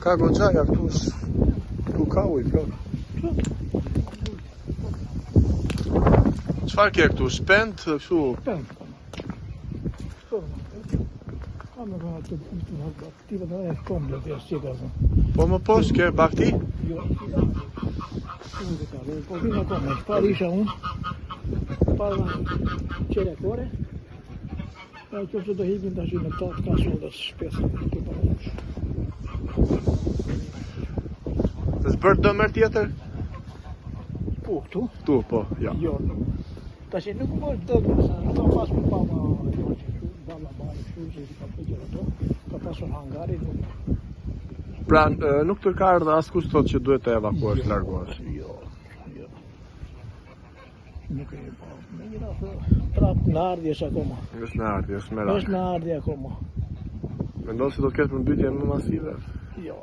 Ka goxhaja këtu, këtu ka ujë plot. Çfarë ke këtu? Shpend, kështu? Shpend. Kamë ka të aktive të komple të jashtë Po më poshtë ke bakti? Jo. Po vina komple, parë isha unë, parë qerekore, e që do hipin të ashtë në tatë ka sodës shpesë të parëmush. Të zbërë dëmer tjetër? Po, këtu? Këtu, po, ja. Jo. Ta që nuk më është dëmë, sa ka pas më pa ma bala bala, shuzi, ka përgjër ato, ka pasur hangarin. Pra, nuk të ka ardhë askush thot që duhet të evakuosh, largohesh. Jo. Nuk e pa. Me njëra prap në ardhjesh akoma. Është në ardhje, është merak. Është në ardhje akoma. Mendon se do të ketë përmbytje më masive? Jo.